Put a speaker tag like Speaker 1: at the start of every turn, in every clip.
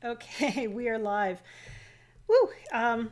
Speaker 1: Okay, we are live. Woo! I'm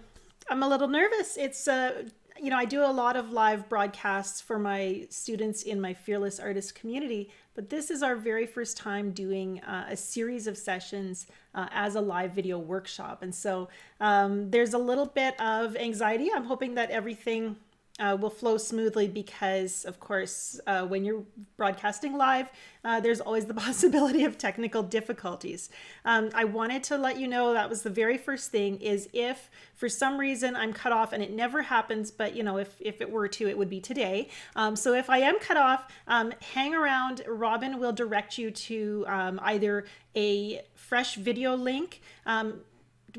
Speaker 1: a little nervous. I do a lot of live broadcasts for my students in my Fearless Artist community, but this is our very first time doing a series of sessions as a live video workshop. And so there's a little bit of anxiety. I'm hoping that everything will flow smoothly because, of course, when you're broadcasting live, there's always the possibility of technical difficulties. I wanted to let you know that was the very first thing is if for some reason I'm cut off, and it never happens, but if it were to, it would be today. So if I am cut off, hang around. Robin will direct you to either a fresh video link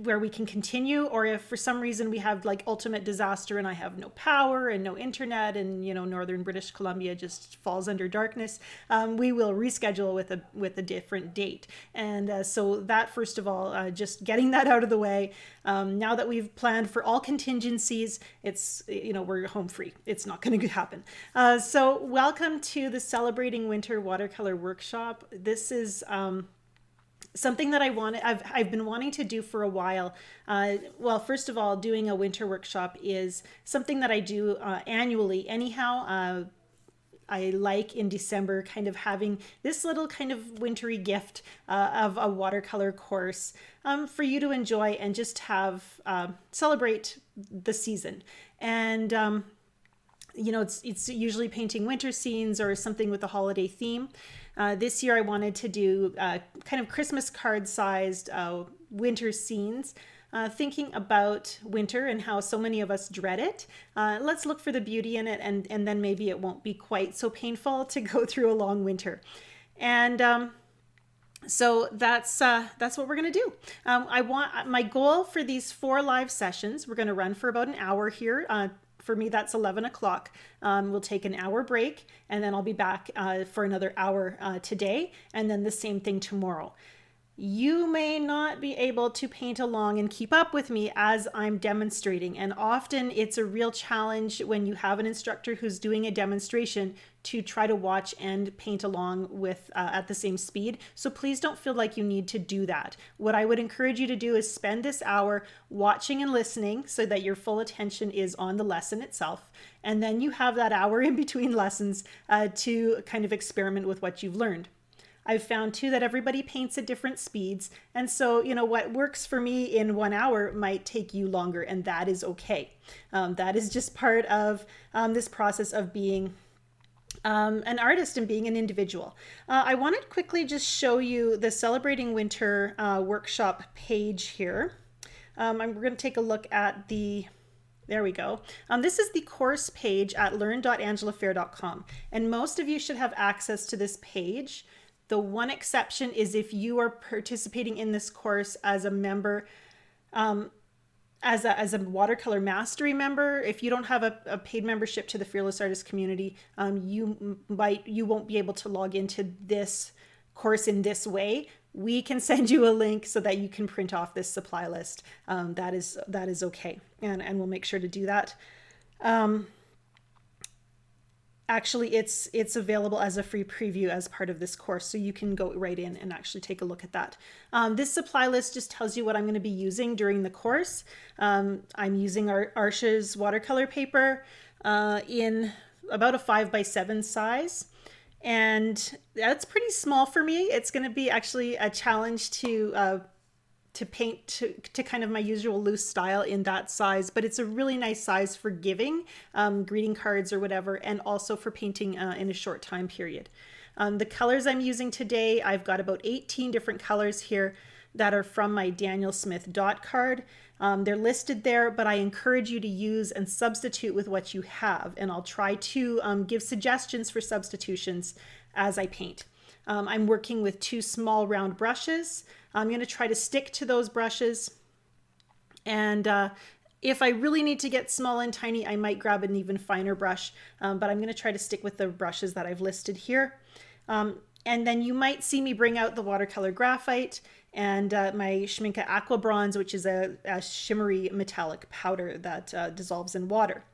Speaker 1: where we can continue, or if for some reason we have like ultimate disaster and I have no power and no internet and northern British Columbia just falls under darkness, we will reschedule with a different date. And so that, first of all, just getting that out of the way, now that we've planned for all contingencies, it's we're home free. It's not going to happen. So welcome to the Celebrating Winter Watercolor Workshop. This is something that I've been wanting to do for a while. Well, first of all, doing a winter workshop is something that I do annually anyhow. I like in December kind of having this little kind of wintry gift of a watercolor course for you to enjoy and just have celebrate the season. And it's usually painting winter scenes or something with a holiday theme. This year I wanted to do kind of Christmas card sized winter scenes, thinking about winter and how so many of us dread it. Let's look for the beauty in it, and then maybe it won't be quite so painful to go through a long winter. And so that's what we're going to do. I want my goal for these 4 live sessions. We're going to run for about an hour here. For me, that's 11 o'clock. We'll take an hour break, and then I'll be back for another hour today, and then the same thing tomorrow. You may not be able to paint along and keep up with me as I'm demonstrating, and often it's a real challenge when you have an instructor who's doing a demonstration to try to watch and paint along with at the same speed. So please don't feel like you need to do that. What I would encourage you to do is spend this hour watching and listening so that your full attention is on the lesson itself. And then you have that hour in between lessons to kind of experiment with what you've learned. I've found too that everybody paints at different speeds. And so, what works for me in 1 hour might take you longer, and that is okay. That is just part of this process of being an artist and being an individual. I wanted to quickly just show you the Celebrating Winter workshop page here. We're going to take a look at there we go. This is the course page at learn.angelafair.com. And most of you should have access to this page. The one exception is if you are participating in this course as a member, as a watercolor mastery member. If you don't have a paid membership to the Fearless Artist community, you won't be able to log into this course in this way. We can send you a link so that you can print off this supply list. That is okay, and we'll make sure to do that. Actually, it's available as a free preview as part of this course, so you can go right in and actually take a look at that. This supply list just tells you what I'm going to be using during the course. I'm using Arches watercolor paper in about a 5x7 size, and that's pretty small for me. It's going to be actually a challenge to paint to kind of my usual loose style in that size, but it's a really nice size for giving greeting cards or whatever, and also for painting in a short time period. The colors I'm using today, I've got about 18 different colors here that are from my Daniel Smith dot card. They're listed there, but I encourage you to use and substitute with what you have, and I'll try to give suggestions for substitutions as I paint. I'm working with 2 small round brushes. I'm going to try to stick to those brushes, and if I really need to get small and tiny, I might grab an even finer brush, but I'm going to try to stick with the brushes that I've listed here. And then you might see me bring out the watercolor graphite and my Schmincke Aqua Bronze, which is a shimmery metallic powder that dissolves in water.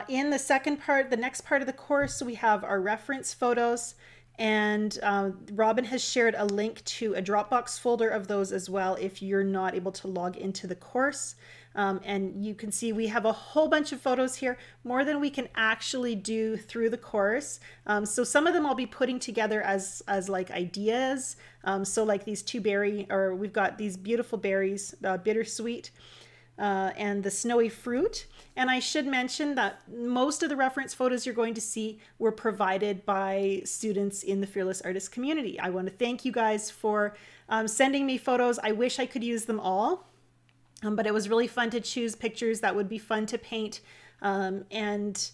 Speaker 1: In the next part of the course, we have our reference photos. And Robin has shared a link to a Dropbox folder of those as well if you're not able to log into the course. And you can see we have a whole bunch of photos here, more than we can actually do through the course. So some of them I'll be putting together as like ideas. So like these two berry, or we've got these beautiful berries, bittersweet, and the snowy fruit. And I should mention that most of the reference photos you're going to see were provided by students in the Fearless Artist community. I want to thank you guys for sending me photos. I wish I could use them all. But it was really fun to choose pictures that would be fun to paint, and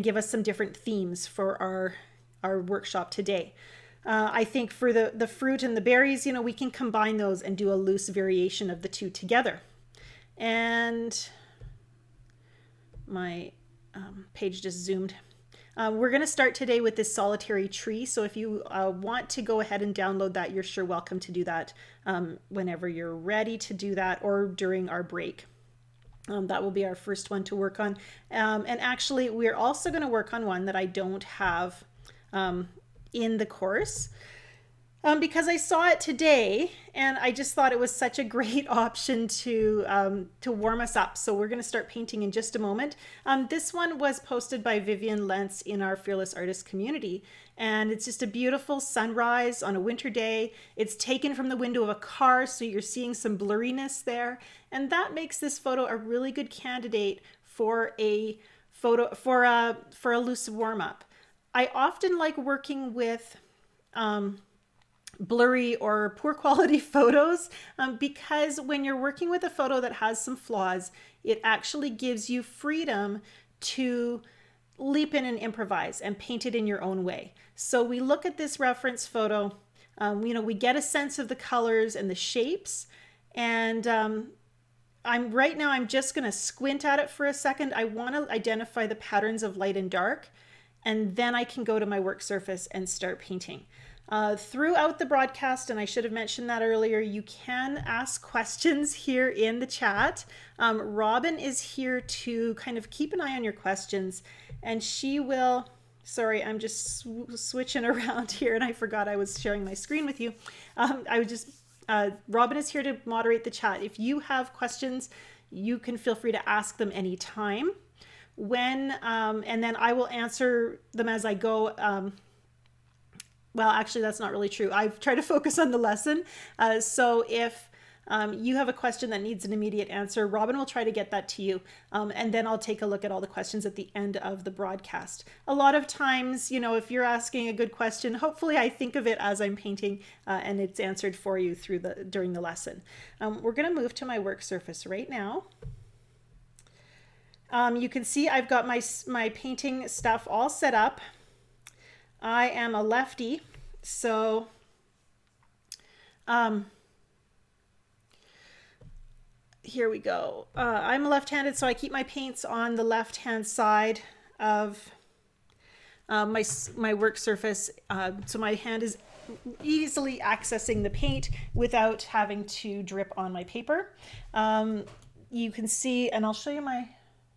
Speaker 1: give us some different themes for our workshop today. I think for the fruit and the berries, we can combine those and do a loose variation of the two together. And my page just zoomed. We're going to start today with this solitary tree. So if you want to go ahead and download that, you're sure welcome to do that whenever you're ready to do that, or during our break. That will be our first one to work on. And actually, we're also going to work on one that I don't have in the course. Because I saw it today and I just thought it was such a great option to warm us up. So we're going to start painting in just a moment. This one was posted by Vivian Lentz in our Fearless Artist community. And it's just a beautiful sunrise on a winter day. It's taken from the window of a car, so you're seeing some blurriness there. And that makes this photo a really good candidate for a photo, for a loose warm up. I often like working with blurry or poor quality photos because when you're working with a photo that has some flaws, it actually gives you freedom to leap in and improvise and paint it in your own way. So we look at this reference photo, we get a sense of the colors and the shapes, and I'm just going to squint at it for a second. I want to identify the patterns of light and dark, and then I can go to my work surface and start painting. Throughout the broadcast, and I should have mentioned that earlier, you can ask questions here in the chat. Robin is here to kind of keep an eye on your questions, and she will, sorry, I'm just switching around here and I forgot I was sharing my screen with you. Robin is here to moderate the chat. If you have questions, you can feel free to ask them anytime. And then I will answer them as I go. Well, actually, that's not really true. I've tried to focus on the lesson. So if you have a question that needs an immediate answer, Robin will try to get that to you. And then I'll take a look at all the questions at the end of the broadcast. A lot of times, if you're asking a good question, hopefully I think of it as I'm painting and it's answered for you during the lesson. We're going to move to my work surface right now. You can see I've got my painting stuff all set up. I am a lefty, so here we go. I'm left-handed, so I keep my paints on the left-hand side of my work surface, so my hand is easily accessing the paint without having to drip on my paper. You can see, and I'll show you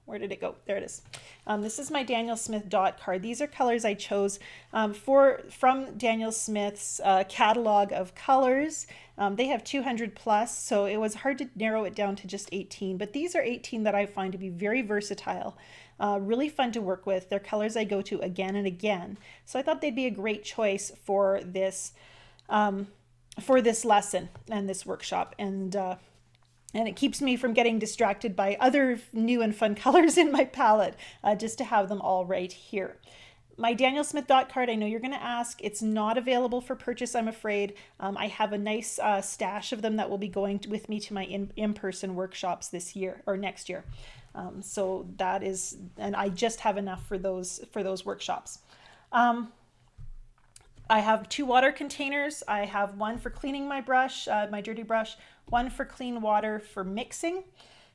Speaker 1: where did it go? There it is. This is my Daniel Smith dot card. These are colors I chose from Daniel Smith's catalog of colors. They have 200 plus, so it was hard to narrow it down to just 18, but these are 18 that I find to be very versatile, really fun to work with. They're colors I go to again and again. So I thought they'd be a great choice for this lesson and this workshop. And it keeps me from getting distracted by other new and fun colors in my palette, just to have them all right here. My Daniel Smith dot card, I know you're going to ask, it's not available for purchase, I'm afraid. I have a nice stash of them that will be going with me to my in-person workshops this year or next year. So that is, and I just have enough for those workshops. I have 2 water containers. I have one for cleaning my brush, my dirty brush, one for clean water for mixing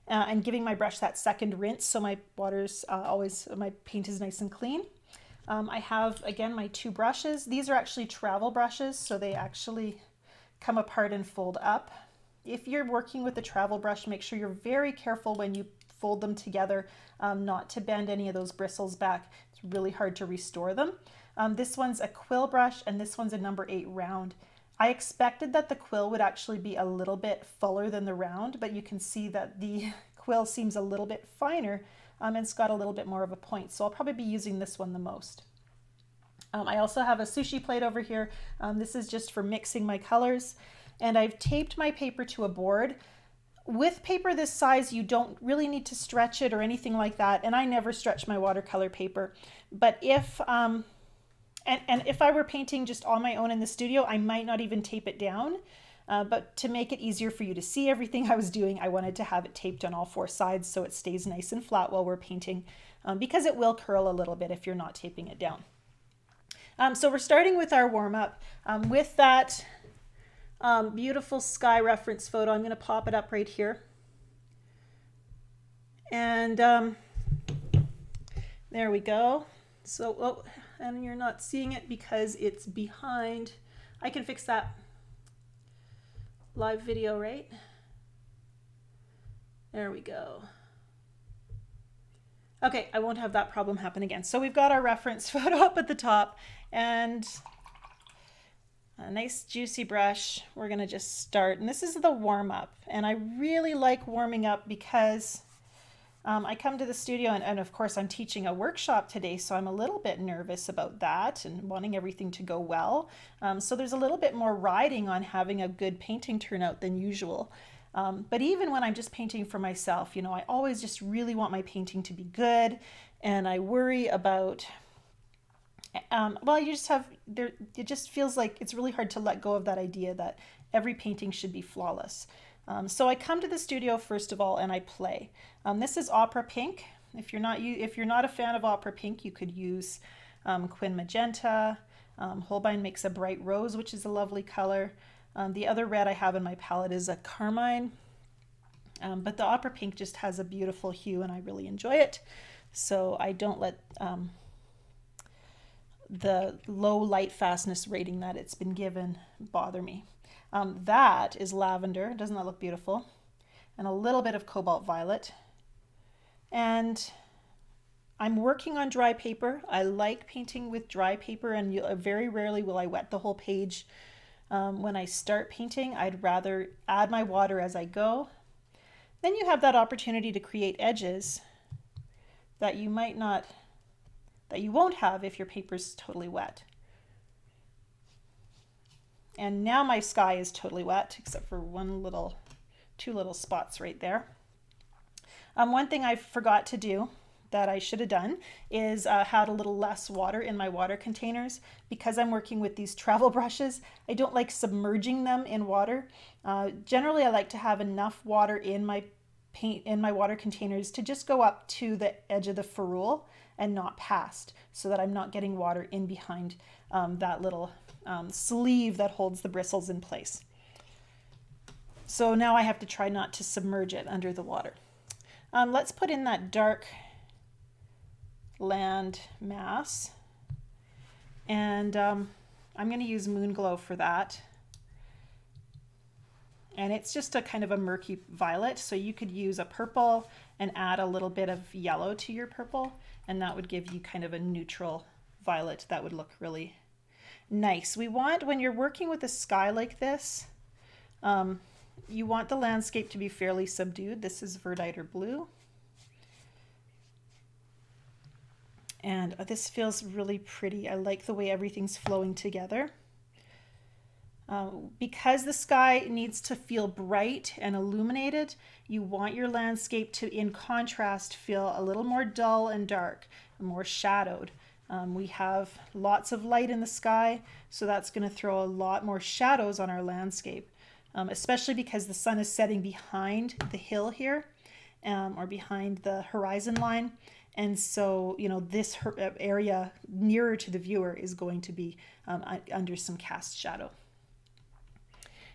Speaker 1: and giving my brush that second rinse, so my water's my paint is nice and clean. I have, again, my 2 brushes. These are actually travel brushes, so they actually come apart and fold up. If you're working with a travel brush, make sure you're very careful when you fold them together, not to bend any of those bristles back. It's really hard to restore them. This one's a quill brush and this one's a number 8 round. I expected that the quill would actually be a little bit fuller than the round, but you can see that the quill seems a little bit finer and it's got a little bit more of a point. So I'll probably be using this one the most. I also have a sushi plate over here. This is just for mixing my colors. And I've taped my paper to a board. With paper this size, you don't really need to stretch it or anything like that. And I never stretch my watercolor paper. But if if I were painting just on my own in the studio, I might not even tape it down. But to make it easier for you to see everything I was doing, I wanted to have it taped on all 4 sides so it stays nice and flat while we're painting, because it will curl a little bit if you're not taping it down. So we're starting with our warm-up. With that beautiful sky reference photo, I'm going to pop it up right here. And there we go. So, oh, and you're not seeing it because it's behind. I can fix that. Live video, right? There we go. Okay, I won't have that problem happen again. So we've got our reference photo up at the top and a nice juicy brush. We're gonna just start, and this is the warm up. And I really like warming up because I come to the studio and of course I'm teaching a workshop today, so I'm a little bit nervous about that and wanting everything to go well. So there's a little bit more riding on having a good painting turnout than usual. But even when I'm just painting for myself, you know, I always just really want my painting to be good, and I worry about, well, you just have, there, it just feels like it's really hard to let go of that idea that every painting should be flawless. So I come to the studio first of all and I play. This is Opera Pink. If you're not a fan of Opera Pink, you could use Quin Magenta. Holbein makes a bright rose, which is a lovely color. The other red I have in my palette is a carmine, but the Opera Pink just has a beautiful hue and I really enjoy it. So I don't let the low light fastness rating that it's been given bother me. That is lavender. Doesn't that look beautiful? And a little bit of cobalt violet. And I'm working on dry paper. I like painting with dry paper, and very rarely will I wet the whole page. When I start painting, I'd rather add my water as I go. Then you have that opportunity to create edges that you won't have if your paper's totally wet. And now my sky is totally wet, except for two little spots right there. One thing I forgot to do that I should have done is had a little less water in my water containers. Because I'm working with these travel brushes, I don't like submerging them in water. Generally, I like to have enough water in my water containers to just go up to the edge of the ferrule and not past, so that I'm not getting water in behind that little sleeve that holds the bristles in place. So now I have to try not to submerge it under the water. Let's put in that dark land mass, and I'm going to use Moonglow for that. And it's just a kind of a murky violet, so you could use a purple and add a little bit of yellow to your purple, and that would give you kind of a neutral violet that would look really nice. We want, when you're working with a sky like this, you want the landscape to be fairly subdued. This is Verditer Blue. And this feels really pretty. I like the way everything's flowing together. Because the sky needs to feel bright and illuminated, you want your landscape to, in contrast, feel a little more dull and dark, more shadowed. We have lots of light in the sky, so that's going to throw a lot more shadows on our landscape, especially because the sun is setting behind the hill here, or behind the horizon line. And so, you know, this area nearer to the viewer is going to be under some cast shadow.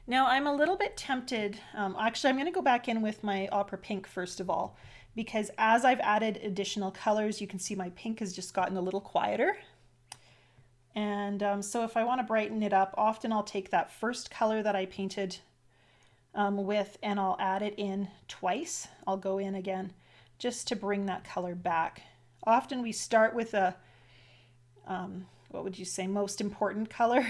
Speaker 1: Now I'm a little bit tempted, actually I'm going to go back in with my Opera Pink first of all, because as I've added additional colors, you can see my pink has just gotten a little quieter. And so if I want to brighten it up, often I'll take that first color that I painted with and I'll add it in twice. I'll go in again just to bring that color back. Often we start with a what would you say, most important color,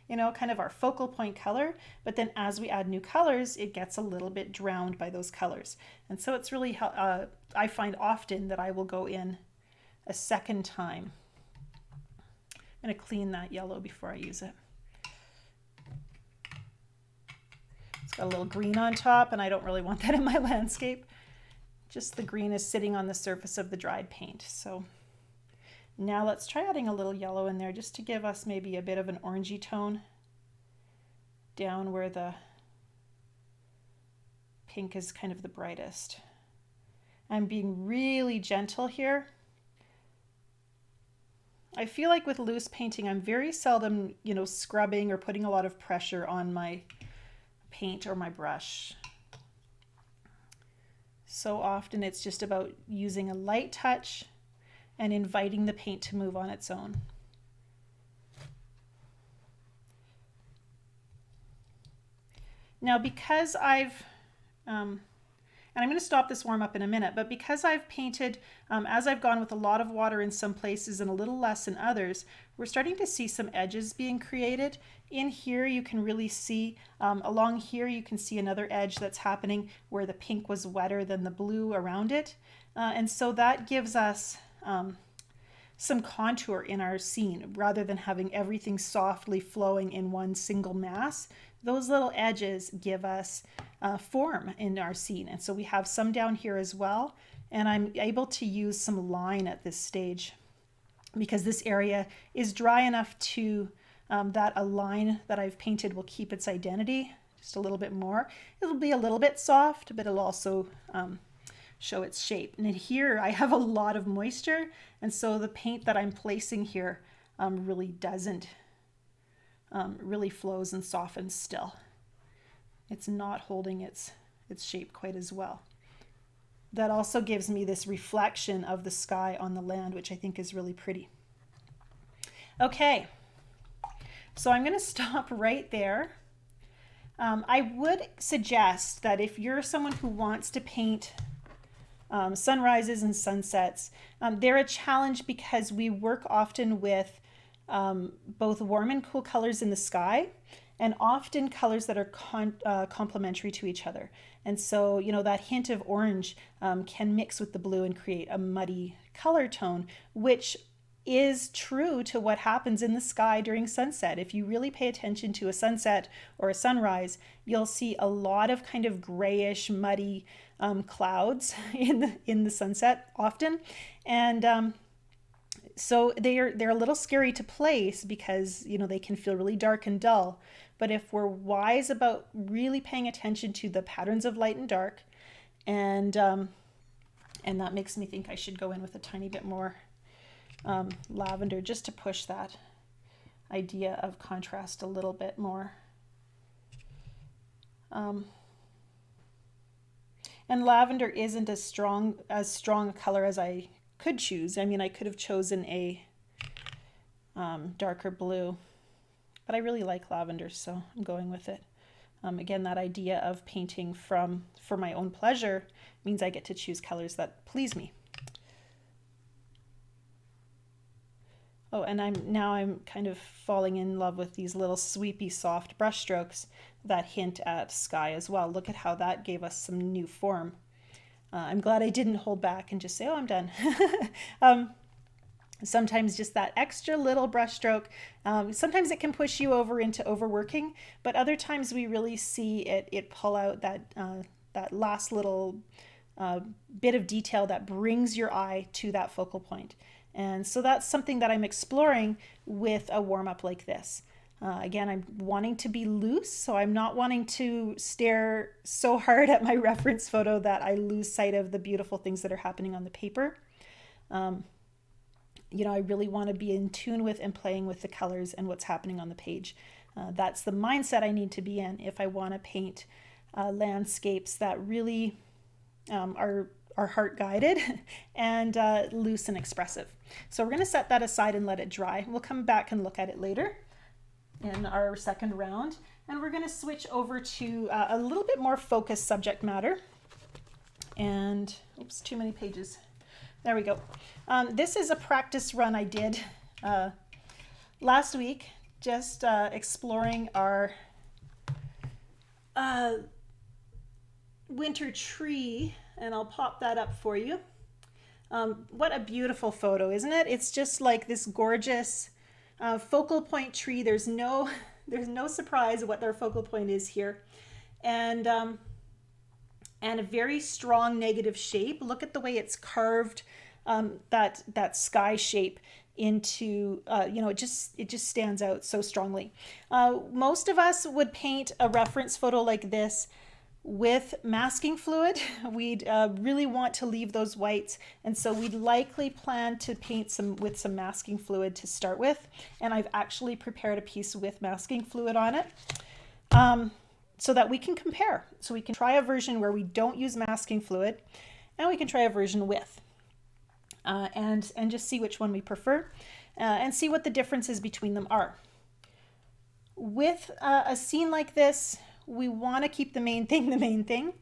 Speaker 1: kind of our focal point color. But then as we add new colors, it gets a little bit drowned by those colors. And so it's really, I find often that I will go in a second time. I'm going to clean that yellow before I use it. It's got a little green on top, and I don't really want that in my landscape. Just the green is sitting on the surface of the dried paint. So now let's try adding a little yellow in there just to give us maybe a bit of an orangey tone down where the pink is kind of the brightest. I'm being really gentle here. I feel like with loose painting, I'm very seldom, scrubbing or putting a lot of pressure on my paint or my brush. So often it's just about using a light touch and inviting the paint to move on its own. Now, because and I'm going to stop this warm up in a minute, but because I've painted, as I've gone with a lot of water in some places and a little less in others, we're starting to see some edges being created. In here, you can really see, along here, you can see another edge that's happening where the pink was wetter than the blue around it. And so that gives us some contour in our scene rather than having everything softly flowing in one single mass. Those little edges give us form in our scene. And so we have some down here as well. And I'm able to use some line at this stage because this area is dry enough to that a line that I've painted will keep its identity just a little bit more. It'll be a little bit soft, but it'll also show its shape. And in here I have a lot of moisture, and so the paint that I'm placing here really doesn't really flows and softens still. It's not holding its shape quite as well. That also gives me this reflection of the sky on the land, which I think is really pretty. Okay, so I'm going to stop right there. I would suggest that if you're someone who wants to paint sunrises and sunsets, they're a challenge because we work often with both warm and cool colors in the sky, and often colors that are complementary to each other. And so, that hint of orange can mix with the blue and create a muddy color tone, which is true to what happens in the sky during sunset. If you really pay attention to a sunset or a sunrise, you'll see a lot of kind of grayish, muddy clouds in the sunset often. And so they're a little scary to place because, they can feel really dark and dull. But if we're wise about really paying attention to the patterns of light and dark, and that makes me think I should go in with a tiny bit more lavender just to push that idea of contrast a little bit more. And lavender isn't as strong a color as I could choose. I mean, I could have chosen a darker blue, but I really like lavender, so I'm going with it. Again, that idea of painting for my own pleasure means I get to choose colors that please me. Oh, and I'm kind of falling in love with these little sweepy, soft brush strokes that hint at sky as well. Look at how that gave us some new form. I'm glad I didn't hold back and just say, oh, I'm done. Sometimes just that extra little brush stroke, sometimes it can push you over into overworking, but other times we really see it pull out that last little bit of detail that brings your eye to that focal point. And so that's something that I'm exploring with a warm-up like this. Again, I'm wanting to be loose, so I'm not wanting to stare so hard at my reference photo that I lose sight of the beautiful things that are happening on the paper. I really want to be in tune with and playing with the colors and what's happening on the page. That's the mindset I need to be in if I want to paint landscapes that really are heart guided and loose and expressive. So we're going to set that aside and let it dry. We'll come back and look at it later in our second round, and we're going to switch over to a little bit more focused subject matter. And oops, too many pages. There we go. This is a practice run I did last week, just exploring our uh, winter tree, and I'll pop that up for you. What a beautiful photo, isn't it? It's just like this gorgeous focal point tree. There's no surprise what their focal point is here, and a very strong negative shape. Look at the way it's carved, that sky shape into it just stands out so strongly. Most of us would paint a reference photo like this with masking fluid. We'd really want to leave those whites, and so we'd likely plan to paint with some masking fluid to start with, and I've actually prepared a piece with masking fluid on it, so that we can compare. So we can try a version where we don't use masking fluid, and we can try a version with, and just see which one we prefer, and see what the differences between them are. With a scene like this, we want to keep the main thing the main thing.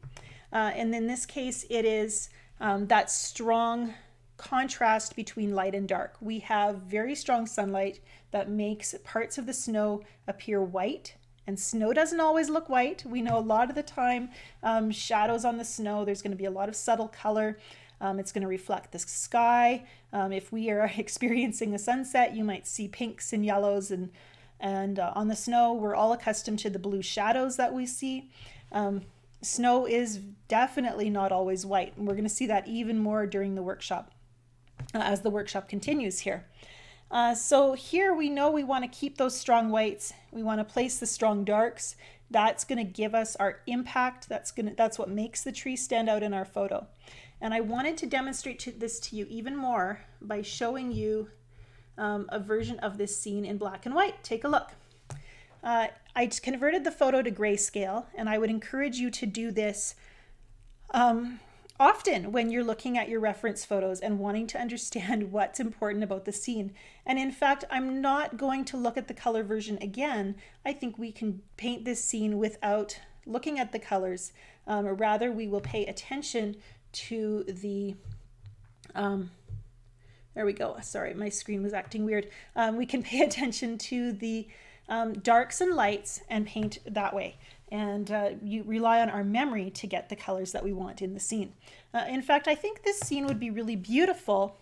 Speaker 1: And in this case, it is that strong contrast between light and dark. We have very strong sunlight that makes parts of the snow appear white. And snow doesn't always look white. We know a lot of the time, shadows on the snow, there's going to be a lot of subtle color. It's going to reflect the sky. If we are experiencing a sunset, you might see pinks and yellows, and on the snow, we're all accustomed to the blue shadows that we see. Snow is definitely not always white, and we're going to see that even more during the workshop, as the workshop continues here. So here we know we want to keep those strong whites. We want to place the strong darks. That's going to give us our impact. That's what makes the tree stand out in our photo. And I wanted to demonstrate this to you even more by showing you a version of this scene in black and white. Take a look. I converted the photo to grayscale, and I would encourage you to do this often when you're looking at your reference photos and wanting to understand what's important about the scene. And in fact, I'm not going to look at the color version again. I think we can paint this scene without looking at the colors. Or rather, we will pay attention to the there we go. Sorry, my screen was acting weird. We can pay attention to the darks and lights and paint that way. And you rely on our memory to get the colors that we want in the scene. In fact, I think this scene would be really beautiful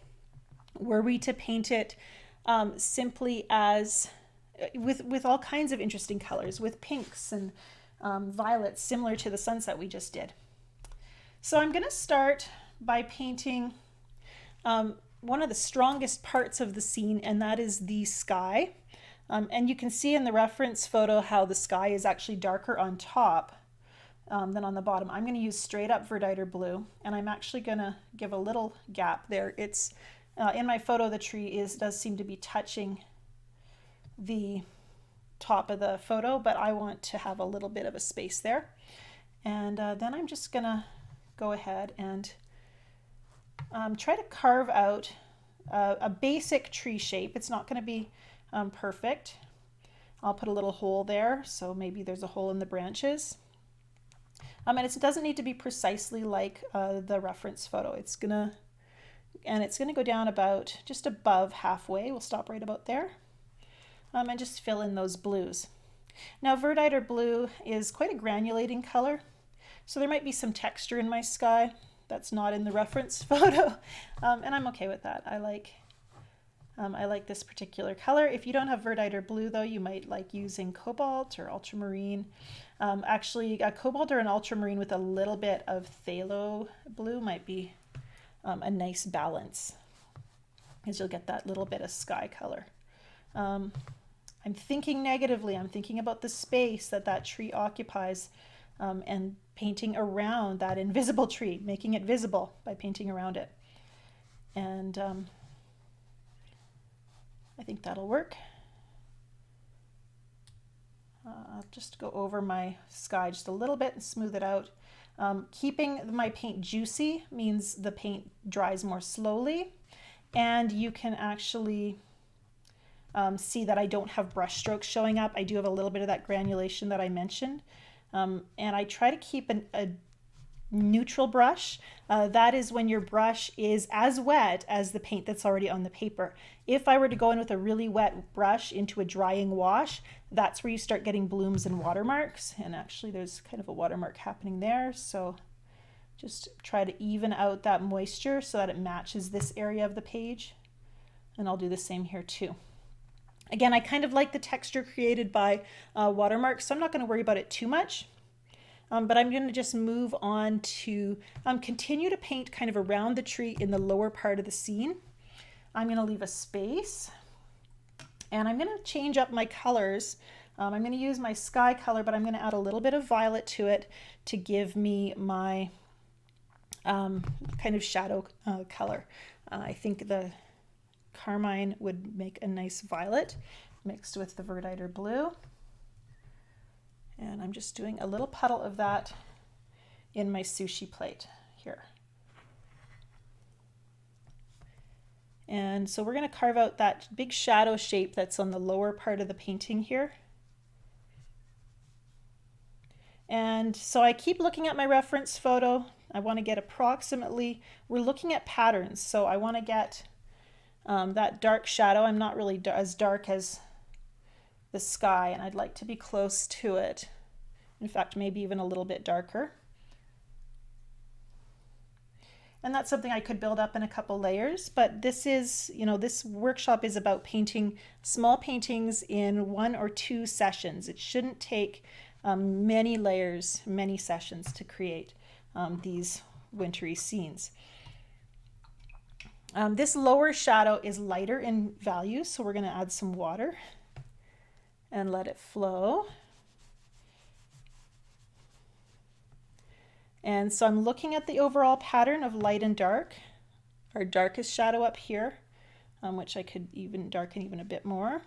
Speaker 1: were we to paint it simply as with all kinds of interesting colors, with pinks and violets, similar to the sunset we just did. So I'm going to start by painting one of the strongest parts of the scene, and that is the sky. And you can see in the reference photo how the sky is actually darker on top than on the bottom. I'm going to use straight up Verditer blue, and I'm actually going to give a little gap there. It's in my photo, the tree does seem to be touching the top of the photo, but I want to have a little bit of a space there. And then I'm just going to go ahead and try to carve out a basic tree shape. It's not going to be perfect. I'll put a little hole there, so maybe there's a hole in the branches. And it doesn't need to be precisely like the reference photo. It's gonna go down about just above halfway. We'll stop right about there, and just fill in those blues. Now, Verditer blue is quite a granulating color, so there might be some texture in my sky that's not in the reference photo, and I'm okay with that. I like this particular color. If you don't have Verditer blue, though, you might like using cobalt or ultramarine. Actually, a cobalt or an ultramarine with a little bit of phthalo blue might be a nice balance, because you'll get that little bit of sky color. I'm thinking negatively. I'm thinking about the space that tree occupies, and painting around that invisible tree, making it visible by painting around it. And I think that'll work. I'll just go over my sky just a little bit and smooth it out. Keeping my paint juicy means the paint dries more slowly, and you can actually see that I don't have brush strokes showing up. I do have a little bit of that granulation that I mentioned, and I try to keep a neutral brush. That is when your brush is as wet as the paint that's already on the paper. If I were to go in with a really wet brush into a drying wash, that's where you start getting blooms and watermarks. And actually there's kind of a watermark happening there. So just try to even out that moisture so that it matches this area of the page. And I'll do the same here too. Again, I kind of like the texture created by watermarks, so I'm not going to worry about it too much. But I'm going to just move on to continue to paint kind of around the tree in the lower part of the scene. I'm going to leave a space, and I'm going to change up my colors. I'm going to use my sky color, but I'm going to add a little bit of violet to it to give me my kind of shadow color. I think the carmine would make a nice violet mixed with the verditer blue. And I'm just doing a little puddle of that in my sushi plate here. And so we're going to carve out that big shadow shape that's on the lower part of the painting here. And so I keep looking at my reference photo. I want to get approximately, we're looking at patterns, so I want to get that dark shadow. I'm not really as dark as the sky, and I'd like to be close to it. In fact, maybe even a little bit darker. And that's something I could build up in a couple layers, but this is, this workshop is about painting small paintings in 1 or 2 sessions. It shouldn't take many layers, many sessions to create these wintry scenes. This lower shadow is lighter in value, so we're going to add some water and let it flow. And so I'm looking at the overall pattern of light and dark. Our darkest shadow up here, which I could even darken even a bit more.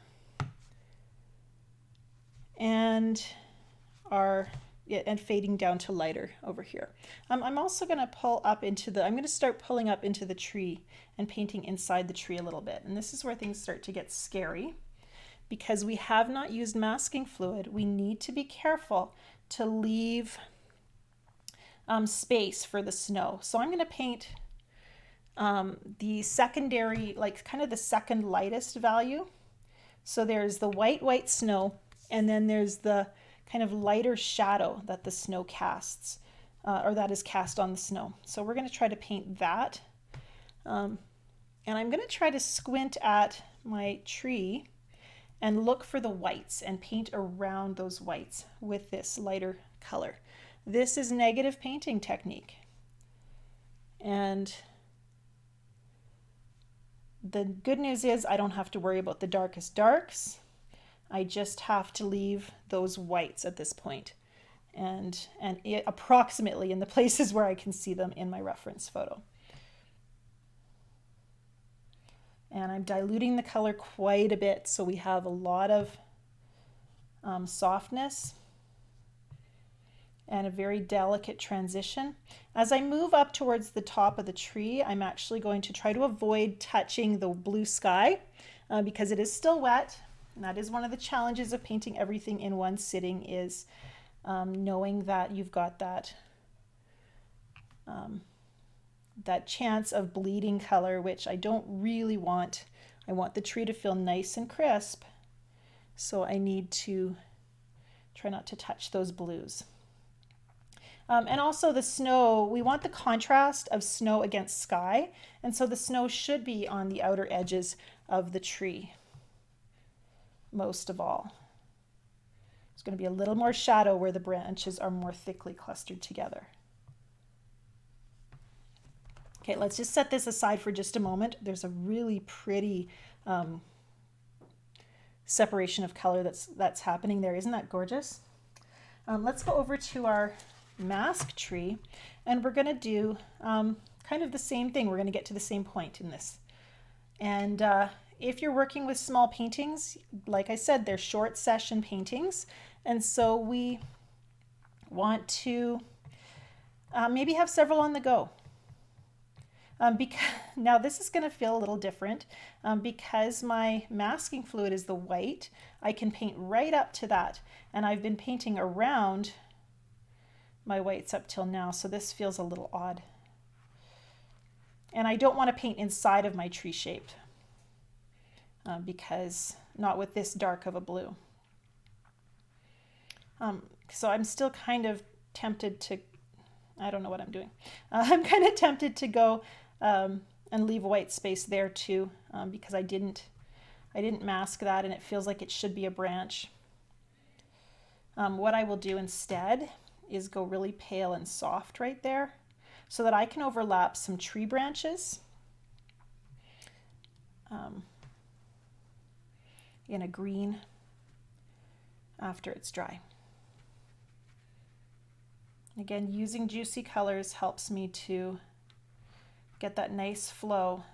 Speaker 1: And fading down to lighter over here. I'm also going to pull up into I'm going to start pulling up into the tree and painting inside the tree a little bit. And this is where things start to get scary. Because we have not used masking fluid, we need to be careful to leave space for the snow. So I'm going to paint the secondary, like kind of the second lightest value. So there's the white snow, and then there's the kind of lighter shadow that the snow casts, or that is cast on the snow. So we're going to try to paint that. And I'm going to try to squint at my tree and look for the whites and paint around those whites with this lighter color. This is negative painting technique. And the good news is I don't have to worry about the darkest darks. I just have to leave those whites at this point and approximately in the places where I can see them in my reference photo. And I'm diluting the color quite a bit so we have a lot of softness and a very delicate transition. As I move up towards the top of the tree, I'm actually going to try to avoid touching the blue sky because it is still wet. And that is one of the challenges of painting everything in one sitting, is knowing that you've got that that chance of bleeding color, which I don't really want. I want the tree to feel nice and crisp, so I need to try not to touch those blues. And also the snow, we want the contrast of snow against sky, and so the snow should be on the outer edges of the tree most of all. There's going to be a little more shadow where the branches are more thickly clustered together. Okay, let's just set this aside for just a moment. There's a really pretty separation of color that's happening there. Isn't that gorgeous? Let's go over to our mask tree, and we're going to do kind of the same thing. We're going to get to the same point in this. And if you're working with small paintings, like I said, they're short session paintings, and so we want to maybe have several on the go. Now this is going to feel a little different because my masking fluid is the white. I can paint right up to that, and I've been painting around my whites up till now, so this feels a little odd. And I don't want to paint inside of my tree shape because not with this dark of a blue. So I'm still kind of tempted to, I don't know what I'm doing. I'm kind of tempted to go and leave a white space there too, because I didn't mask that, and it feels like it should be a branch. What I will do instead is go really pale and soft right there so that I can overlap some tree branches in a green after it's dry. Again, using juicy colors helps me to get that nice flow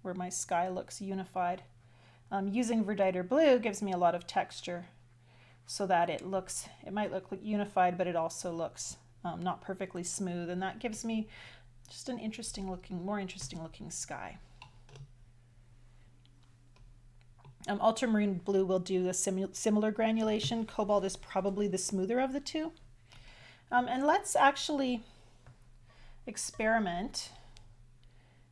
Speaker 1: where my sky looks unified. Using Verditer blue gives me a lot of texture so that it might look unified, but it also looks not perfectly smooth, and that gives me just an more interesting looking sky. Ultramarine blue will do a similar granulation. Cobalt is probably the smoother of the two. And let's actually experiment.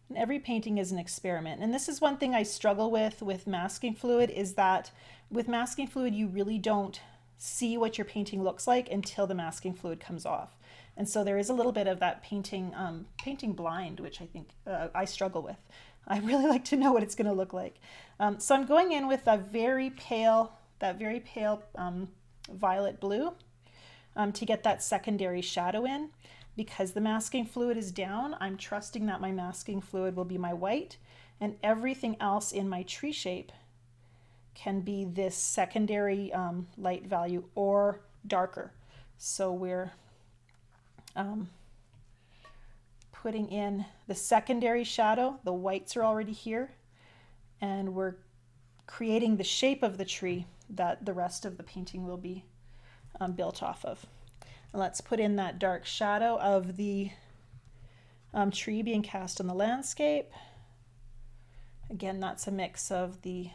Speaker 1: And every painting is an experiment. And this is one thing I struggle with masking fluid, is that with masking fluid, you really don't see what your painting looks like until the masking fluid comes off. And so there is a little bit of that painting blind, which I think I struggle with. I really like to know what it's going to look like. So I'm going in with that very pale violet blue to get that secondary shadow in. Because the masking fluid is down, I'm trusting that my masking fluid will be my white, and everything else in my tree shape can be this secondary light value or darker. So we're putting in the secondary shadow. The whites are already here, and we're creating the shape of the tree that the rest of the painting will be built off of. Let's put in that dark shadow of the tree being cast on the landscape. Again, that's a mix of the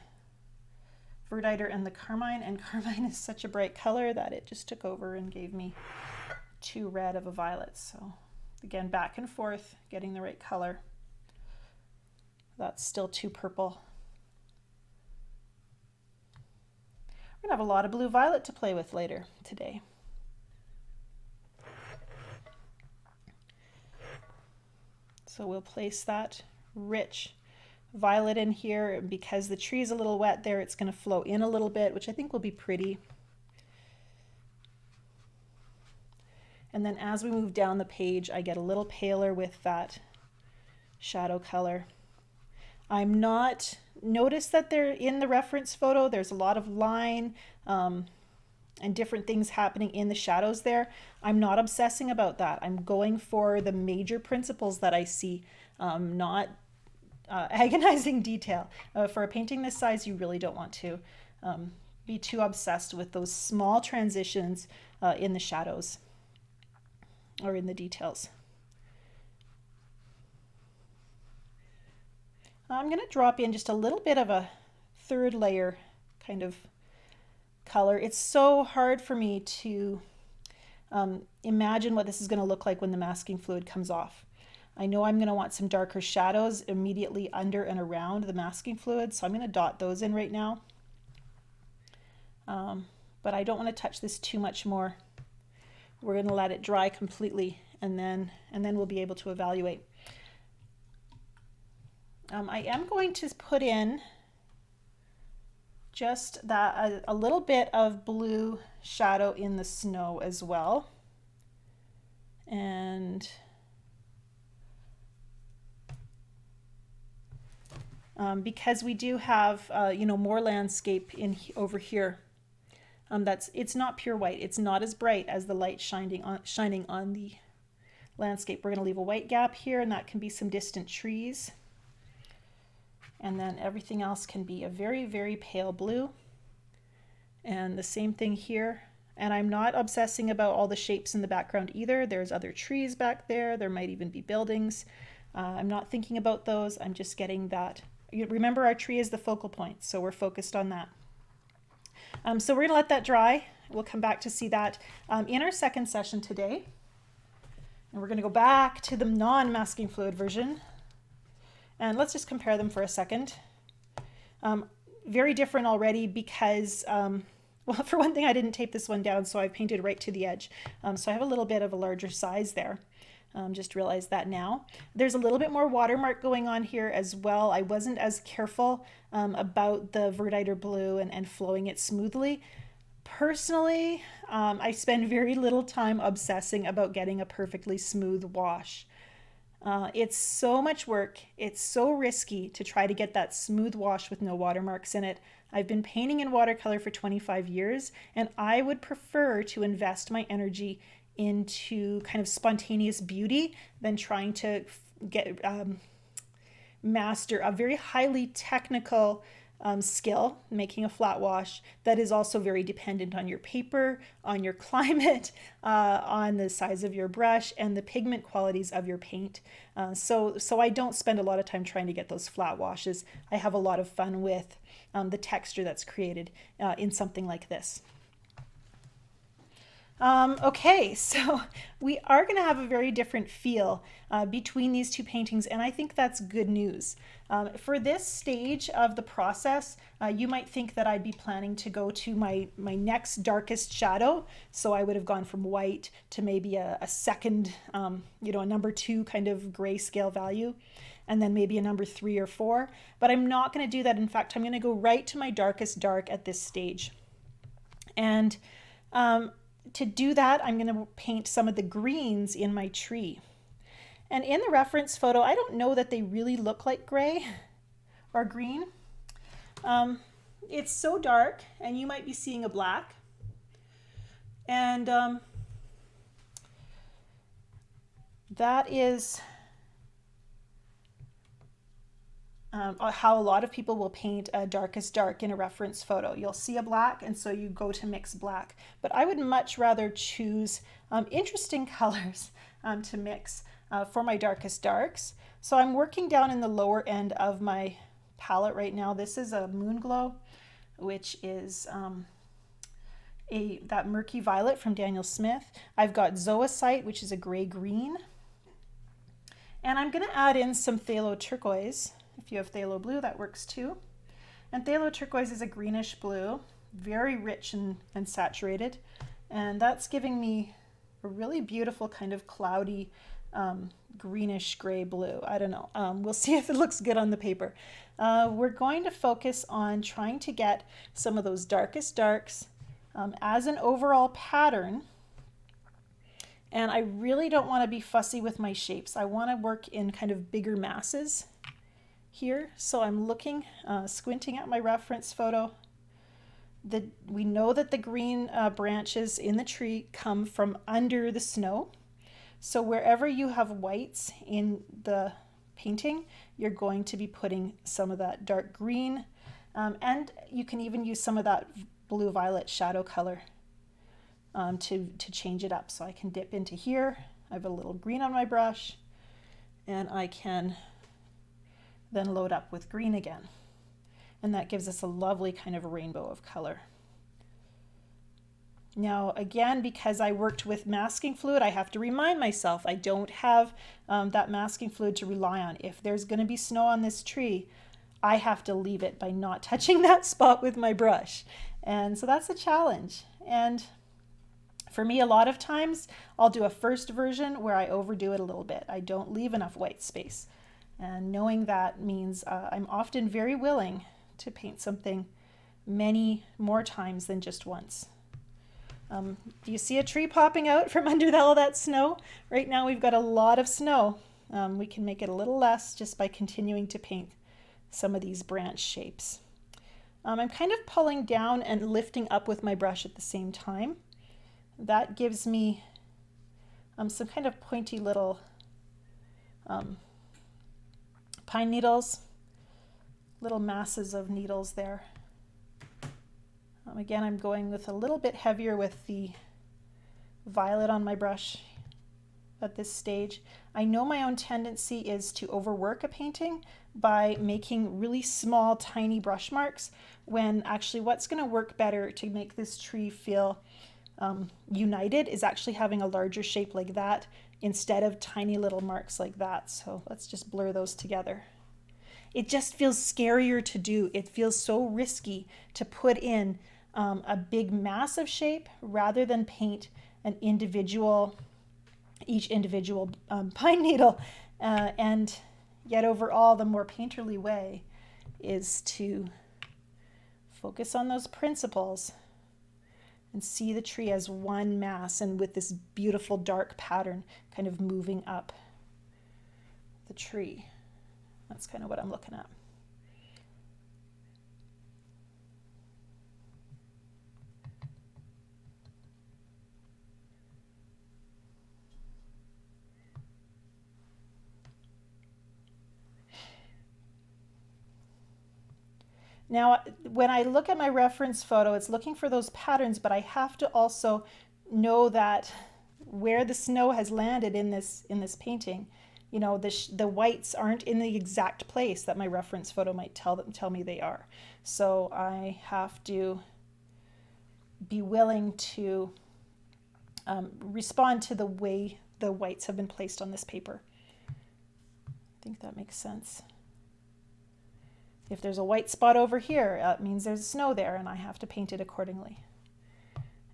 Speaker 1: Verditer and the Carmine, and Carmine is such a bright color that it just took over and gave me too red of a violet. So again, back and forth, getting the right color. That's still too purple. We're gonna have a lot of blue violet to play with later today. So we'll place that rich violet in here. Because the tree is a little wet there, it's going to flow in a little bit, which I think will be pretty. And then as we move down the page, I get a little paler with that shadow color. Notice that they're in the reference photo, there's a lot of line and different things happening in the shadows there. I'm not obsessing about that. I'm going for the major principles that I see, not agonizing detail. For a painting this size, you really don't want to be too obsessed with those small transitions in the shadows or in the details. I'm going to drop in just a little bit of a third layer kind of color. It's so hard for me to imagine what this is going to look like when the masking fluid comes off. I know I'm going to want some darker shadows immediately under and around the masking fluid, so I'm going to dot those in right now. But I don't want to touch this too much more. We're going to let it dry completely, and then we'll be able to evaluate. I am going to put in just that a little bit of blue shadow in the snow as well. And because we do have more landscape over here, it's not pure white. It's not as bright as the light shining on the landscape. We're going to leave a white gap here, and that can be some distant trees. And then everything else can be a very, very pale blue. And the same thing here. And I'm not obsessing about all the shapes in the background either. There's other trees back there. There might even be buildings. I'm not thinking about those. I'm just getting that. Remember, our tree is the focal point, so we're focused on that. So we're going to let that dry. We'll come back to see that in our second session today. And we're going to go back to the non-masking fluid version. And let's just compare them for a second. Very different already because, well, for one thing, I didn't tape this one down, so I painted right to the edge. So I have a little bit of a larger size there. Just realized that now. There's a little bit more watermark going on here as well. I wasn't as careful about the Verditer blue and flowing it smoothly. Personally, I spend very little time obsessing about getting a perfectly smooth wash. It's so much work. It's so risky to try to get that smooth wash with no watermarks in it. I've been painting in watercolor for 25 years, and I would prefer to invest my energy into kind of spontaneous beauty than trying to get master a very highly technical skill, making a flat wash that is also very dependent on your paper, on your climate, on the size of your brush, and the pigment qualities of your paint. So I don't spend a lot of time trying to get those flat washes. I have a lot of fun with the texture that's created in something like this. Okay, so we are going to have a very different feel between these two paintings, and I think that's good news. For this stage of the process, you might think that I'd be planning to go to my next darkest shadow, so I would have gone from white to maybe a second, a number 2 kind of grayscale value, and then maybe a number 3 or 4, but I'm not going to do that. In fact, I'm going to go right to my darkest dark at this stage. And to do that, I'm going to paint some of the greens in my tree. And in the reference photo, I don't know that they really look like gray or green. It's so dark, and you might be seeing a black. And that is how a lot of people will paint a darkest dark in a reference photo. You'll see a black, and so you go to mix black. But I would much rather choose interesting colors to mix for my darkest darks. So I'm working down in the lower end of my palette right now. This is a Moonglow, which is that murky violet from Daniel Smith. I've got Zoisite, which is a gray-green. And I'm going to add in some Phthalo Turquoise. If you have Phthalo Blue, that works too. And Phthalo Turquoise is a greenish blue, very rich and saturated. And that's giving me a really beautiful kind of cloudy greenish gray blue. I don't know. We'll see if it looks good on the paper. We're going to focus on trying to get some of those darkest darks as an overall pattern. And I really don't want to be fussy with my shapes. I want to work in kind of bigger masses here. So I'm looking, squinting at my reference photo. We know that the green branches in the tree come from under the snow. So wherever you have whites in the painting, you're going to be putting some of that dark green. And you can even use some of that blue-violet shadow color to change it up. So I can dip into here. I have a little green on my brush, and I can then load up with green again. And that gives us a lovely kind of rainbow of color. Now, again, because I worked with masking fluid, I have to remind myself I don't have that masking fluid to rely on. If there's going to be snow on this tree, I have to leave it by not touching that spot with my brush. And so that's a challenge. And for me, a lot of times I'll do a first version where I overdo it a little bit. I don't leave enough white space. And knowing that means I'm often very willing to paint something many more times than just once. Do you see a tree popping out from under all that snow? Right now we've got a lot of snow. We can make it a little less just by continuing to paint some of these branch shapes. I'm kind of pulling down and lifting up with my brush at the same time. That gives me some kind of pointy little pine needles, little masses of needles there. Again, I'm going with a little bit heavier with the violet on my brush at this stage. I know my own tendency is to overwork a painting by making really small, tiny brush marks, when actually what's going to work better to make this tree feel united is actually having a larger shape like that instead of tiny little marks like that. So let's just blur those together. It just feels scarier to do. It feels so risky to put in a big massive shape rather than paint each individual pine needle. And yet overall, the more painterly way is to focus on those principles and see the tree as one mass and with this beautiful dark pattern kind of moving up the tree. That's kind of what I'm looking at. Now, when I look at my reference photo, it's looking for those patterns, but I have to also know that where the snow has landed in this painting, you know, the whites aren't in the exact place that my reference photo might tell me they are. So I have to be willing to respond to the way the whites have been placed on this paper. I think that makes sense. If there's a white spot over here, it means there's snow there, and I have to paint it accordingly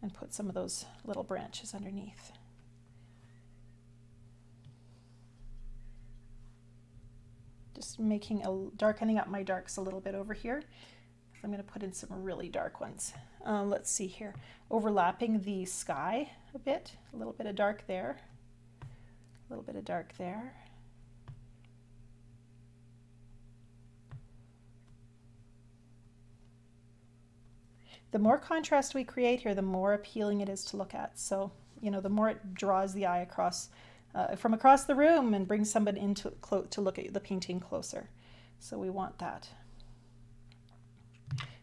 Speaker 1: and put some of those little branches underneath. Just darkening up my darks a little bit over here. I'm going to put in some really dark ones. Let's see here. Overlapping the sky a bit, a little bit of dark there, a little bit of dark there. The more contrast we create here, the more appealing it is to look at. So, you know, the more it draws the eye across from across the room and brings somebody in to look at the painting closer. So we want that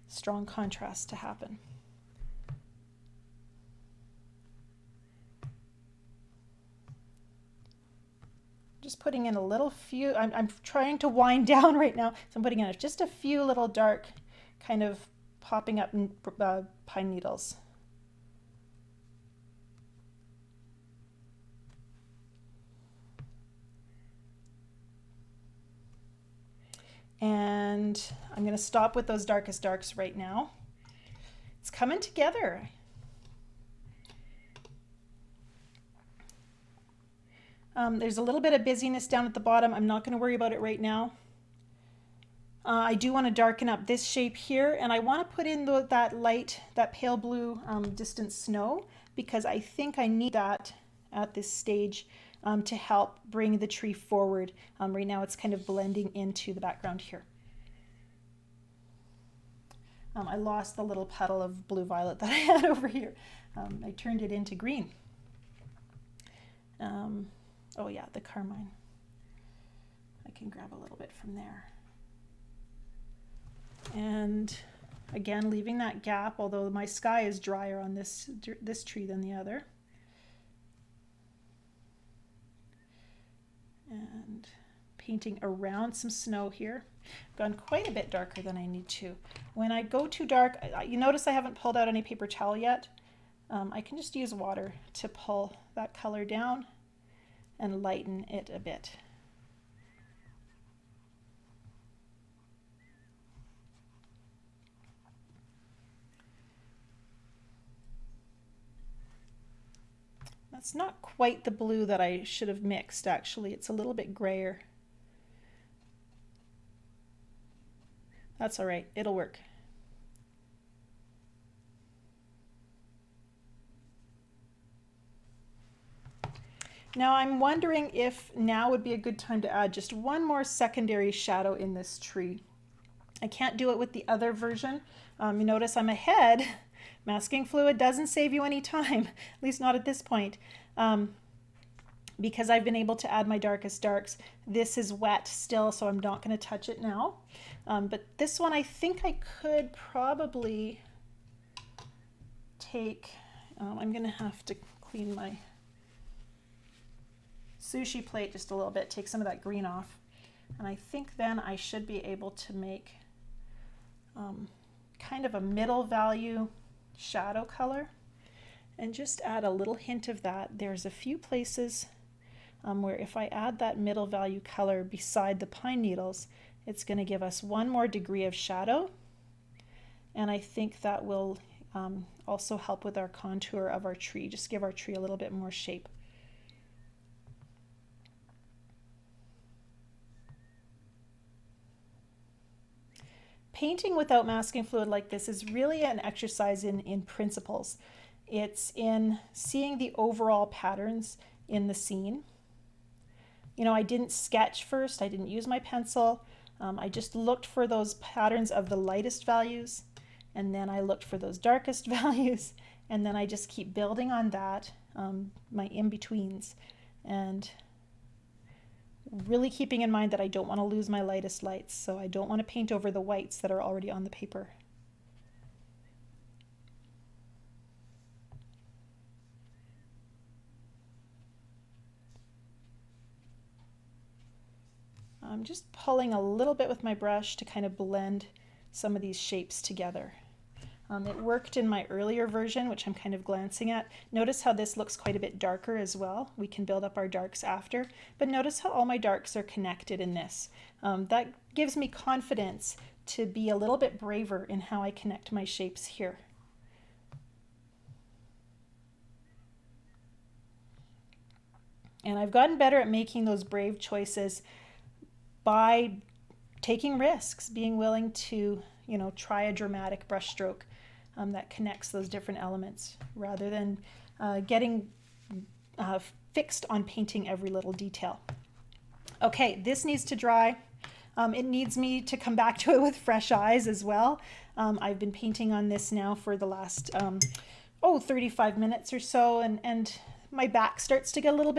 Speaker 1: strong contrast to happen. Just putting in a little few, I'm trying to wind down right now, so I'm putting in just a few little dark kind of popping up pine needles. And I'm going to stop with those darkest darks right now. It's coming together. There's a little bit of busyness down at the bottom. I'm not going to worry about it right now. I do want to darken up this shape here, and I want to put in that pale blue distant snow, because I think I need that at this stage to help bring the tree forward. Right now it's kind of blending into the background here. I lost the little petal of blue violet that I had over here. I turned it into green. Oh yeah, the carmine. I can grab a little bit from there. And again, leaving that gap, although my sky is drier on this tree than the other. And painting around some snow here. I've gone quite a bit darker than I need to. When I go too dark, you notice I haven't pulled out any paper towel yet. I can just use water to pull that color down and lighten it a bit. That's not quite the blue that I should have mixed, actually. It's a little bit grayer. That's all right, it'll work. Now I'm wondering if now would be a good time to add just one more secondary shadow in this tree. I can't do it with the other version. You notice I'm ahead. Masking fluid doesn't save you any time, at least not at this point, because I've been able to add my darkest darks. This is wet still, so I'm not going to touch it now. But this one, I think I could probably take, I'm going to have to clean my sushi plate just a little bit, take some of that green off. And I think then I should be able to make kind of a middle value shadow color. and just add a little hint of that. There's a few places where if I add that middle value color beside the pine needles, it's going to give us one more degree of shadow. And I think that will also help with our contour of our tree, just give our tree a little bit more shape. Painting without masking fluid like this is really an exercise in principles. It's in seeing the overall patterns in the scene. You know, I didn't sketch first, I didn't use my pencil. I just looked for those patterns of the lightest values, and then I looked for those darkest values, and then I just keep building on that, my in-betweens, and really keeping in mind that I don't want to lose my lightest lights, so I don't want to paint over the whites that are already on the paper. I'm just pulling a little bit with my brush to kind of blend some of these shapes together. It worked in my earlier version, which I'm kind of glancing at. Notice how this looks quite a bit darker as well. We can build up our darks after, but notice how all my darks are connected in this. That gives me confidence to be a little bit braver in how I connect my shapes here. And I've gotten better at making those brave choices by taking risks, being willing to, you know, try a dramatic brushstroke that connects those different elements rather than getting fixed on painting every little detail. Okay, this needs to dry. It needs me to come back to it with fresh eyes as well. I've been painting on this now for the last 35 minutes or so, and my back starts to get a little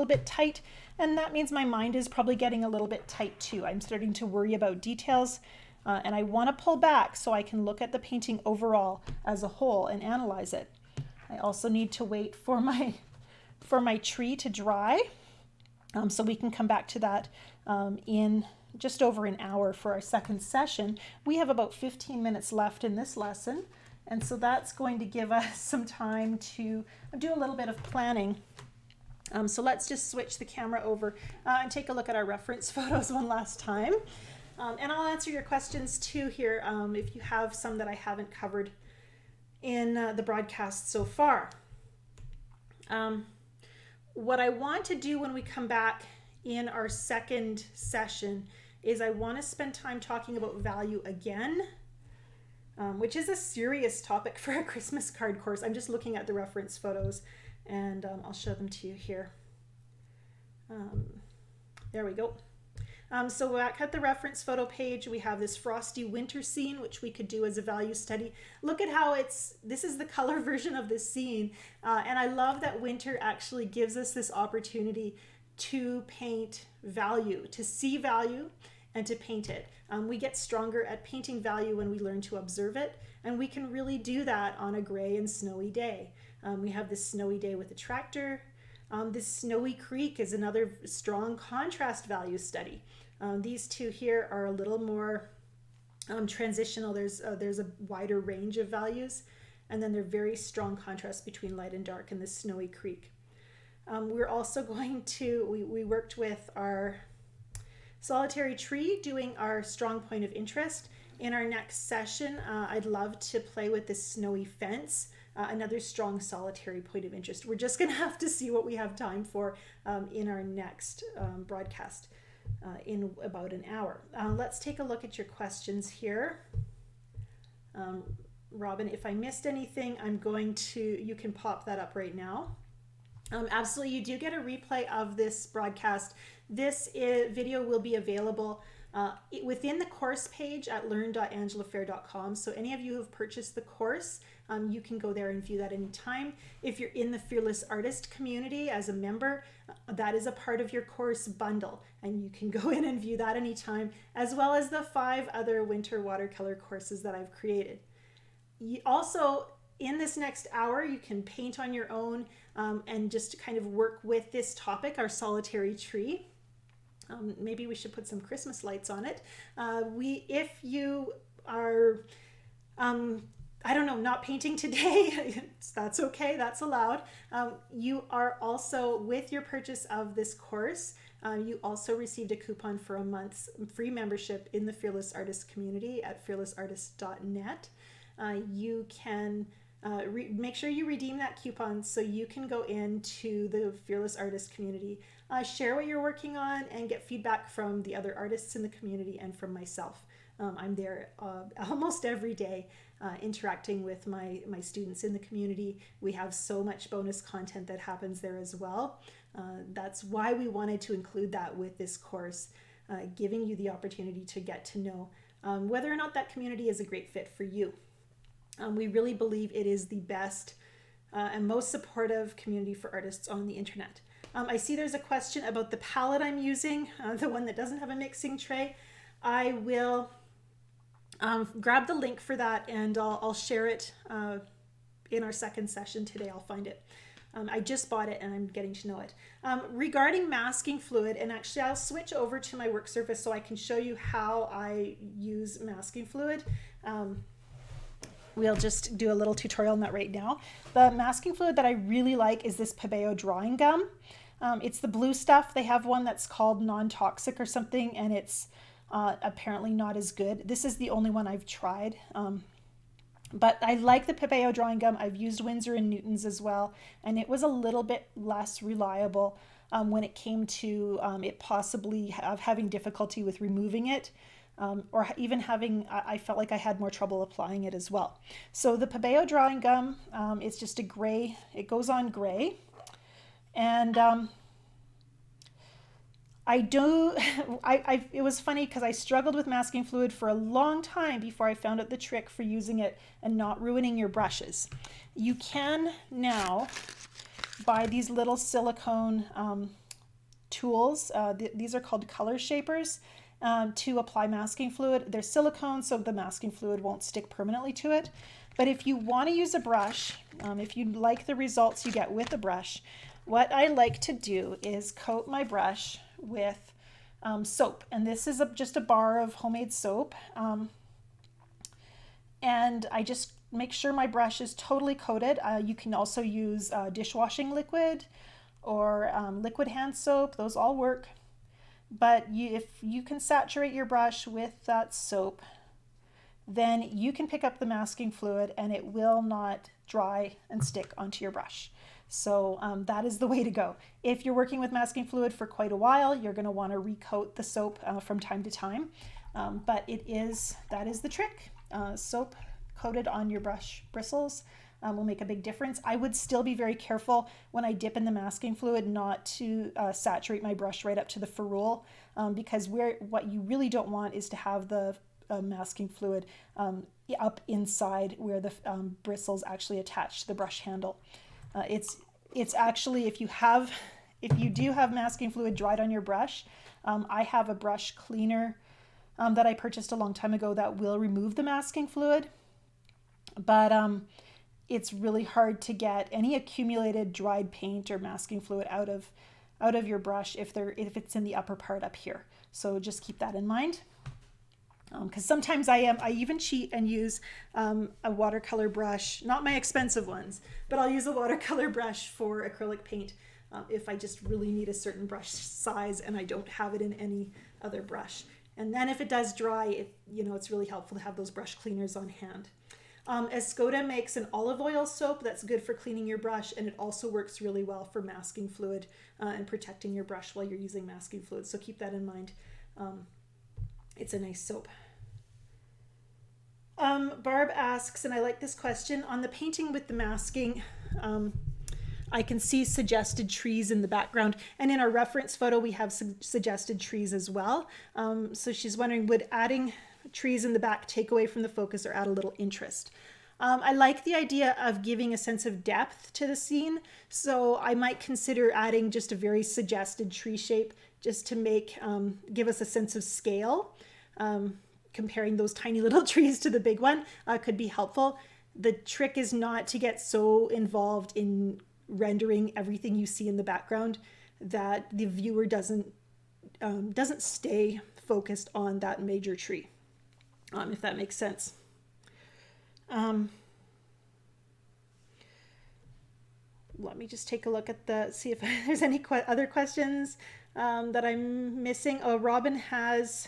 Speaker 1: bit tight, and that means my mind is probably getting a little bit tight too. I'm starting to worry about details, and I want to pull back so I can look at the painting overall as a whole and analyze it. I also need to wait for my tree to dry, so we can come back to that in just over an hour for our second session. We have about 15 minutes left in this lesson, and so that's going to give us some time to do a little bit of planning. So let's just switch the camera over and take a look at our reference photos one last time. And I'll answer your questions too here if you have some that I haven't covered in the broadcast so far. What I want to do when we come back in our second session is I want to spend time talking about value again, which is a serious topic for a Christmas card course. I'm just looking at the reference photos, and I'll show them to you here. There we go. So back at the reference photo page, we have this frosty winter scene, which we could do as a value study. Look at how this is the color version of this scene. And I love that winter actually gives us this opportunity to paint value, to see value and to paint it. We get stronger at painting value when we learn to observe it, and we can really do that on a gray and snowy day. We have this snowy day with the tractor. This snowy creek is another strong contrast value study. These two here are a little more transitional. There's a wider range of values, and then they're very strong contrast between light and dark in this snowy creek. We're also going to, we worked with our solitary tree doing our strong point of interest. In our next session, I'd love to play with this snowy fence, another strong solitary point of interest. We're just going to have to see what we have time for in our next broadcast in about an hour. Let's take a look at your questions here. Robin, if I missed anything, you can pop that up right now. Absolutely, you do get a replay of this broadcast. This video will be available within the course page at learn.angelafair.com. So any of you who have purchased the course, you can go there and view that anytime. If you're in the Fearless Artist community as a member, that is a part of your course bundle, and you can go in and view that anytime, as well as the 5 other winter watercolor courses that I've created. Also, in this next hour, you can paint on your own and just kind of work with this topic, our solitary tree. Maybe we should put some Christmas lights on it. If you are I don't know, not painting today, that's okay, that's allowed. You are also, with your purchase of this course, you also received a coupon for a month's free membership in the Fearless Artist community at fearlessartist.net. You can make sure you redeem that coupon so you can go into the Fearless Artist community, share what you're working on, and get feedback from the other artists in the community and from myself. I'm there almost every day, interacting with my students in the community. We have so much bonus content that happens there as well. That's why we wanted to include that with this course, giving you the opportunity to get to know whether or not that community is a great fit for you. We really believe it is the best and most supportive community for artists on the internet. I see there's a question about the palette I'm using, the one that doesn't have a mixing tray. I will grab the link for that, and I'll share it in our second session today. I'll find it. I just bought it and I'm getting to know it. Regarding masking fluid, and actually I'll switch over to my work surface so I can show you how I use masking fluid. We'll just do a little tutorial on that right now. The masking fluid that I really like is this Pebeo drawing gum. It's the blue stuff. They have one that's called non-toxic or something, and it's apparently not as good. This is the only one I've tried. But I like the Pebeo drawing gum. I've used Winsor & Newton's as well, and it was a little bit less reliable when it came to it possibly having difficulty with removing it, or even I felt like I had more trouble applying it as well. So the Pebeo drawing gum, it's just a gray, it goes on gray, and it was funny because I struggled with masking fluid for a long time before I found out the trick for using it and not ruining your brushes. You can now buy these little silicone tools. These are called color shapers to apply masking fluid. They're silicone, so the masking fluid won't stick permanently to it. But if you want to use a brush, if you like the results you get with a brush, what I like to do is coat my brush with soap, and this is just a bar of homemade soap, and I just make sure my brush is totally coated. You can also use dishwashing liquid or liquid hand soap. Those all work, but if you can saturate your brush with that soap, then you can pick up the masking fluid and it will not dry and stick onto your brush. So that is the way to go. If you're working with masking fluid for quite a while, you're going to want to recoat the soap from time to time. But that is the trick. Soap coated on your brush bristles will make a big difference. I would still be very careful when I dip in the masking fluid not to saturate my brush right up to the ferrule, because what you really don't want is to have the masking fluid up inside where the bristles actually attach to the brush handle. It's actually, if you do have masking fluid dried on your brush, I have a brush cleaner that I purchased a long time ago that will remove the masking fluid, but it's really hard to get any accumulated dried paint or masking fluid out of your brush if it's in the upper part up here. So just keep that in mind. Because sometimes I even cheat and use a watercolor brush, not my expensive ones, but I'll use a watercolor brush for acrylic paint if I just really need a certain brush size and I don't have it in any other brush. And then if it does dry, it's really helpful to have those brush cleaners on hand. Escoda makes an olive oil soap that's good for cleaning your brush, and it also works really well for masking fluid and protecting your brush while you're using masking fluid. So keep that in mind. It's a nice soap. Barb asks, and I like this question, on the painting with the masking, I can see suggested trees in the background, and in our reference photo we have suggested trees as well. So she's wondering, would adding trees in the back take away from the focus or add a little interest? I like the idea of giving a sense of depth to the scene, so I might consider adding just a very suggested tree shape just to give us a sense of scale. Comparing those tiny little trees to the big one could be helpful. The trick is not to get so involved in rendering everything you see in the background that the viewer doesn't stay focused on that major tree, if that makes sense. let me just take a look at see if there's any other questions that I'm missing. Oh, Robin has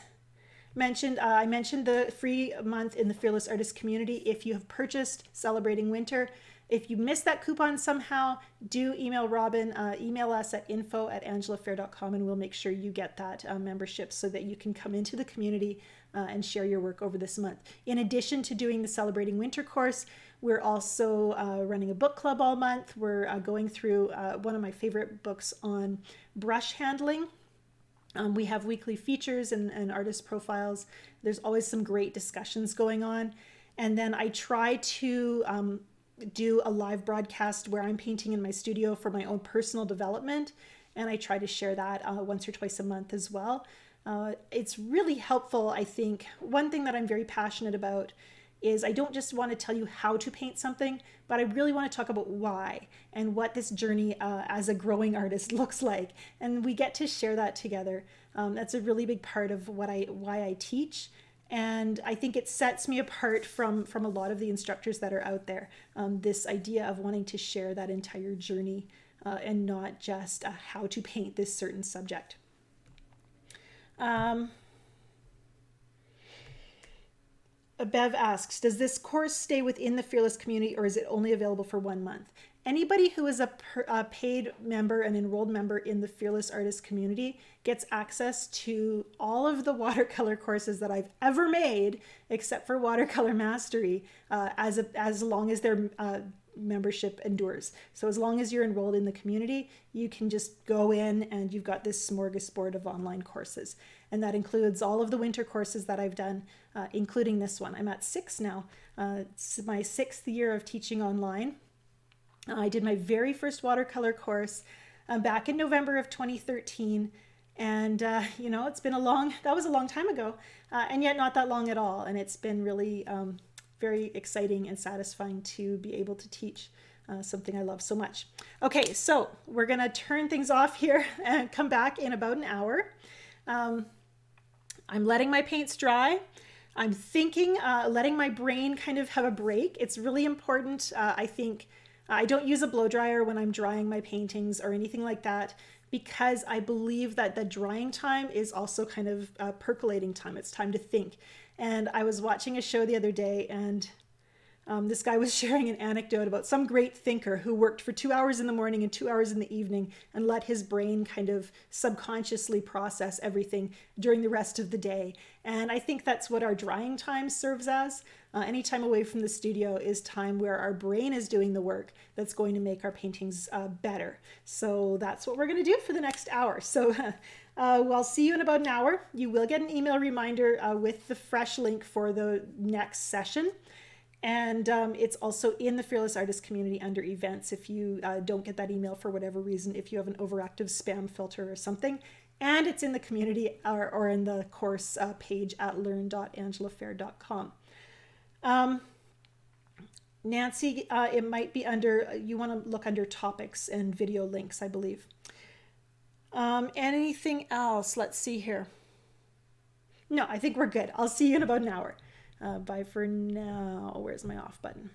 Speaker 1: mentioned, I mentioned the free month in the Fearless Artist community if you have purchased Celebrating Winter. If you missed that coupon somehow, do email Robin, email us at info@angelafair.com, and we'll make sure you get that membership so that you can come into the community and share your work over this month. In addition to doing the Celebrating Winter course, we're also running a book club all month. We're going through one of my favorite books on brush handling. We have weekly features and artist profiles. There's always some great discussions going on. And then I try to do a live broadcast where I'm painting in my studio for my own personal development. And I try to share that once or twice a month as well. It's really helpful, I think. One thing that I'm very passionate about is I don't just want to tell you how to paint something, but I really want to talk about why and what this journey as a growing artist looks like. And we get to share that together. That's a really big part of why I teach. And I think it sets me apart from a lot of the instructors that are out there. This idea of wanting to share that entire journey and not just how to paint this certain subject. Bev asks, does this course stay within the Fearless community, or is it only available for 1 month? Anybody who is a paid member, an enrolled member in the Fearless Artist community, gets access to all of the watercolor courses that I've ever made, except for Watercolor Mastery, as long as their membership endures. So as long as you're enrolled in the community, you can just go in and you've got this smorgasbord of online courses. And that includes all of the winter courses that I've done, including this one. I'm at 6 now. It's my 6th year of teaching online. I did my very first watercolor course back in November of 2013. And, it's been that was a long time ago, and yet not that long at all. And it's been really very exciting and satisfying to be able to teach something I love so much. Okay, so we're going to turn things off here and come back in about an hour. I'm letting my paints dry. I'm thinking, letting my brain kind of have a break. It's really important, I think. I don't use a blow dryer when I'm drying my paintings or anything like that, because I believe that the drying time is also kind of percolating time. It's time to think. And I was watching a show the other day, and this guy was sharing an anecdote about some great thinker who worked for 2 hours in the morning and 2 hours in the evening and let his brain kind of subconsciously process everything during the rest of the day. And I think that's what our drying time serves as. Any time away from the studio is time where our brain is doing the work that's going to make our paintings better. So that's what we're going to do for the next hour. So we'll see you in about an hour. You will get an email reminder with the fresh link for the next session. And it's also in the Fearless Artist community under events if you don't get that email for whatever reason, if you have an overactive spam filter or something. And it's in the community or in the course page at learn.angelafair.com. Nancy, it might be you want to look under topics and video links, I believe. Anything else? Let's see here. No, I think we're good. I'll see you in about an hour. Bye for now. Where's my off button?